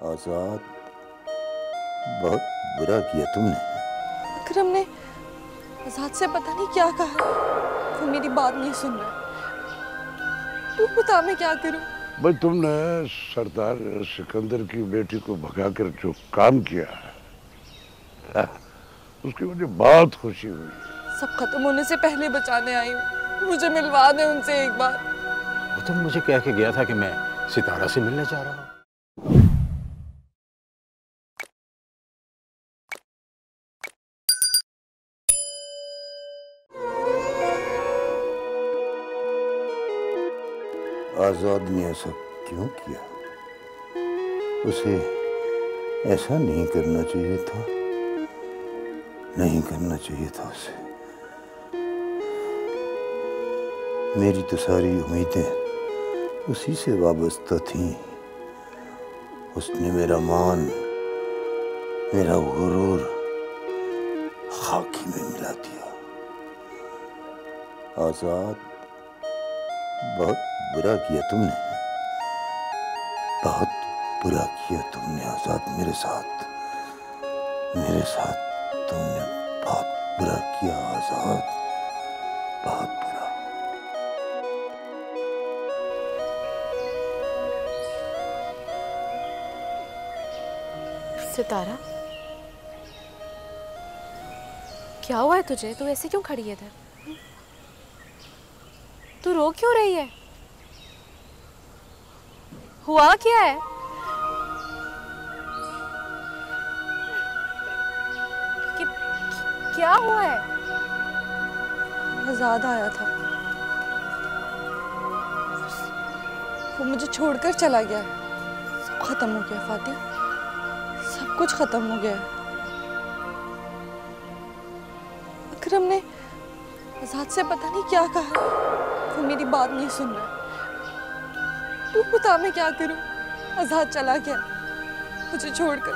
आजाद, बहुत बुरा किया तुमने। अकरम ने आजाद से पता नहीं क्या कहा, वो मेरी बात नहीं सुन रहा। तू बता मैं क्या करूं? भाई तुमने सरदार सिकंदर की बेटी को भगाकर जो काम किया है उसकी मुझे बहुत खुशी हुई। सब खत्म होने से पहले बचाने आई हूँ, मुझे मिलवा दे उनसे एक बार। वो तो मुझे कह के गया था कि मैं सितारा से मिलने जा रहा हूँ। आजाद ने ऐसा क्यों किया? उसे ऐसा नहीं करना चाहिए था, नहीं करना चाहिए था उसे। मेरी तो सारी उम्मीदें उसी से वाबस्ता थीं। उसने मेरा मान, मेरा गुरूर खाकी में मिला दिया। आजाद, बहुत बुरा किया तुमने, बहुत बुरा किया तुमने आजाद। मेरे साथ तुमने बहुत बुरा किया आजाद, बहुत बुरा। सितारा, क्या हुआ है तुझे? तू ऐसे क्यों खड़ी है इधर? तू रो क्यों रही है? हुआ क्या है? क्या हुआ है? आजाद आया था, वो मुझे छोड़कर चला गया। सब खत्म हो गया फाती, सब कुछ खत्म हो गया। अकरम ने आजाद से पता नहीं क्या कहा, वो मेरी बात नहीं सुन रहा। तू बता मैं क्या करूं? आजाद चला गया मुझे छोड़कर।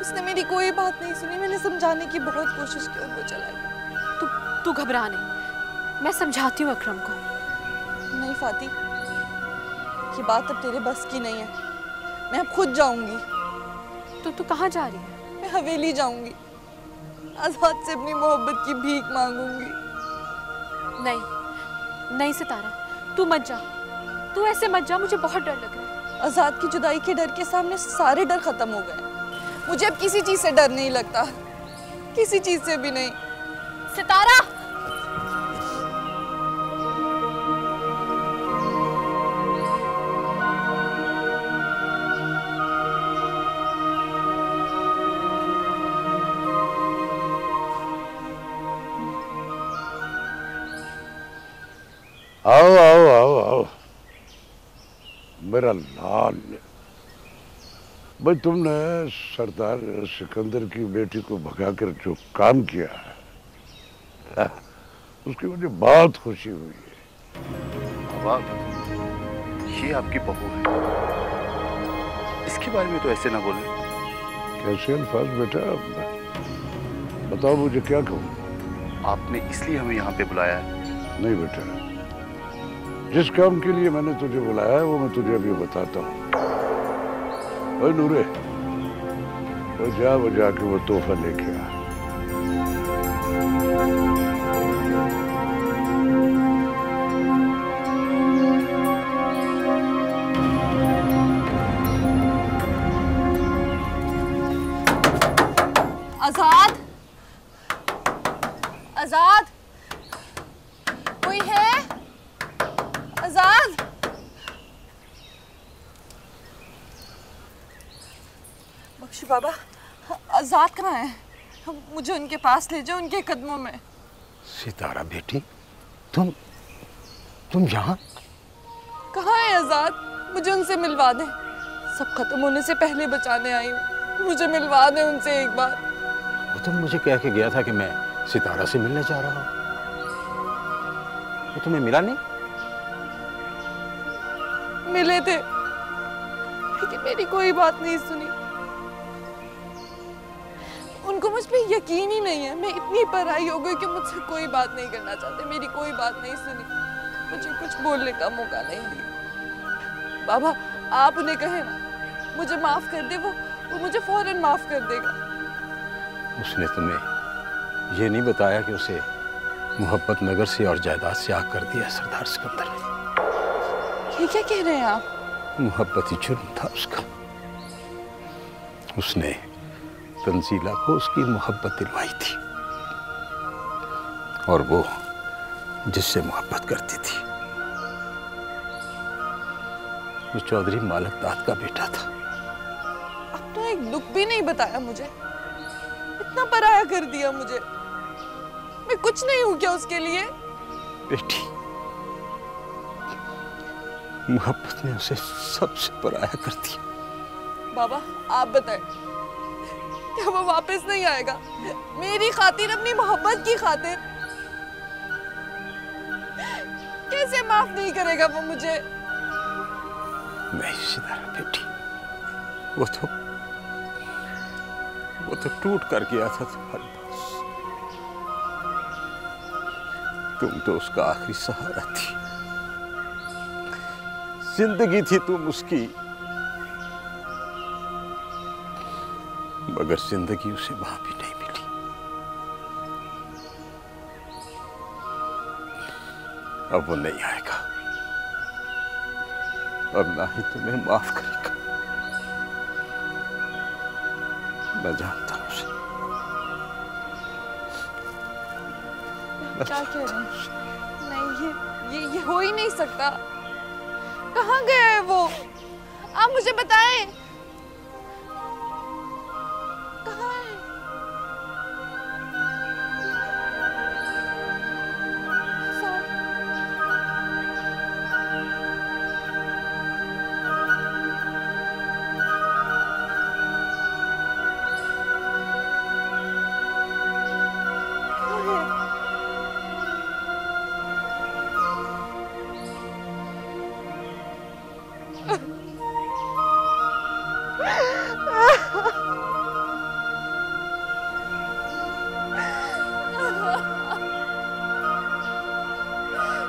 उसने मेरी कोई बात नहीं सुनी। मैंने समझाने की बहुत कोशिश की और वो चला गया। तू घबरा नहीं, मैं समझाती हूँ अकरम को। नहीं फाती, ये बात अब तेरे बस की नहीं है। मैं अब खुद जाऊंगी। तू कहाँ जा रही है? मैं हवेली जाऊंगी, आजाद से अपनी मोहब्बत की भीख मांगूंगी। नहीं नहीं सितारा, तू मत जा, तू ऐसे मत जा, मुझे बहुत डर लग रहा है। आजाद की जुदाई के डर के सामने सारे डर खत्म हो गए। मुझे अब किसी चीज से डर नहीं लगता, किसी चीज से भी नहीं। सितारा, आओ आओ आओ आओ मेरा लाल। भाई तुमने सरदार सिकंदर की बेटी को भगाकर जो काम किया है उसकी मुझे बहुत खुशी हुई है। बाबा, ये आपकी बहू है, इसके बारे में तो ऐसे ना बोले। कैसे अल्फाज बेटा, बताओ मुझे क्या कहूँ? आपने इसलिए हमें यहाँ पे बुलाया है? नहीं बेटा, जिस काम के लिए मैंने तुझे बुलाया है वो मैं तुझे अभी बताता हूँ। ओए नूरे, वो जाके वो तोहफा लेके आ। आजाद, आजाद, कोई है? आजाद, बख्शी बाबा, आजाद कहाँ है? मुझे उनके पास ले जाओ, उनके कदमों में। सितारा बेटी, तुम यहाँ? कहाँ है आजाद? मुझे उनसे मिलवा दे। सब खत्म होने से पहले बचाने आई हूँ, मुझे मिलवा दे उनसे एक बार। वो तो मुझे कह के गया था कि मैं सितारा से मिलने जा रहा हूँ। वो तुम्हें मिला नहीं? मिले थे, लेकिन मेरी कोई बात नहीं सुनी। उनको मुझ पे यकीन ही नहीं है। मैं इतनी पराई हो गई कि मुझसे कोई बात नहीं करना चाहते। मेरी कोई बात नहीं सुनी, मुझे कुछ बोलने का मौका नहीं दिया। बाबा, आप उन्हें कहें ना मुझे माफ कर दे, वो मुझे फौरन माफ कर देगा। उसने तुम्हें ये नहीं बताया कि उसे मोहब्बत नगर से और जायदाद से आग कर दिया सरदार सिकंदर ने। ये क्या कह रहे हैं आप? मोहब्बत ही जुर्म था उसका। उसने तंजीला को उसकी मोहब्बत दिलवाई थी और वो जिससे मोहब्बत करती थी वो चौधरी मालक दाद का बेटा था। अब तो एक दुख भी नहीं बताया मुझे, इतना पराया कर दिया मुझे। मैं कुछ नहीं हूं क्या उसके लिए? बेटी, मोहब्बत ने उसे सबसे पराया कर दिया। बाबा आप बताएं, क्या वो वापस नहीं आएगा मेरी खातिर, अपनी मोहब्बत की खातिर? कैसे माफ नहीं करेगा वो मुझे? नहीं सितारा बेटी, वो तो टूट कर गया था तुम्हारे पास। तुम तो उसका आखिरी सहारा थी, जिंदगी थी तुम उसकी, मगर जिंदगी उसे वहां भी नहीं मिली। अब वो नहीं आएगा और ना ही तुम्हें माफ करेगा। मैं जानता हूं उसे। क्या कह रहे हैं? नहीं, ये हो ही नहीं सकता। कहाँ गया है वो? आप मुझे बताएं, कहाँ है?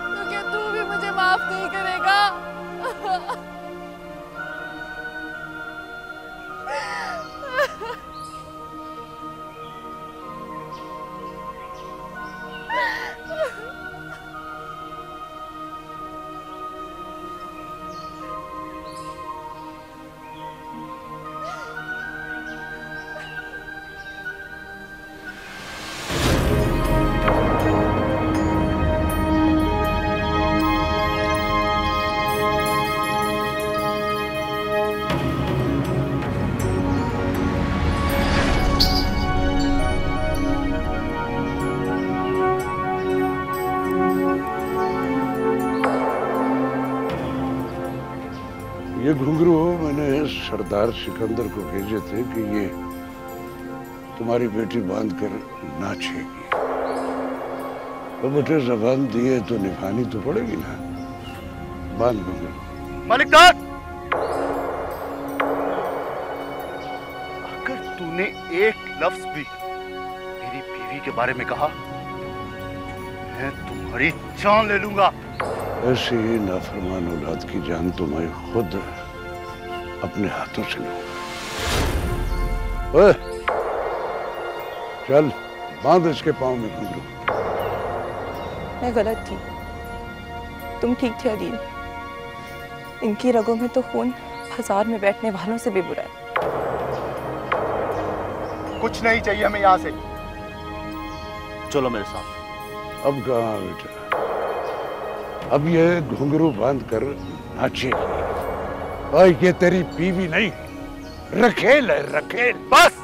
तो क्या तू भी मुझे माफ नहीं करेगा? ये घुंघरू मैंने सरदार सिकंदर को भेजे थे कि ये तुम्हारी बेटी बांध कर नाचेगी। तो बेटे जबान दिए तो निभानी तो पड़ेगी ना। बांध घुंघरू। मालिक दाद, अगर तूने एक लफ्ज भी मेरी बीवी के बारे में कहा, मैं तुम्हारी जान ले लूंगा। ऐसी नाफरमान औलाद की जान तो मैं खुद अपने हाथों से लूंगा। ओए, चल बांध इसके पांव में घुंघरू। मैं गलत थी, तुम ठीक थे अदील। इनकी रगों में तो खून बाजार में बैठने वालों से भी बुरा है। कुछ नहीं चाहिए हमें यहाँ से, चलो मेरे साथ। अब कहाँ बेटा, अब ये घुंघरू बांध कर नाचेगी। और ये तेरी बीवी नहीं, रखेल है, रखेल। बस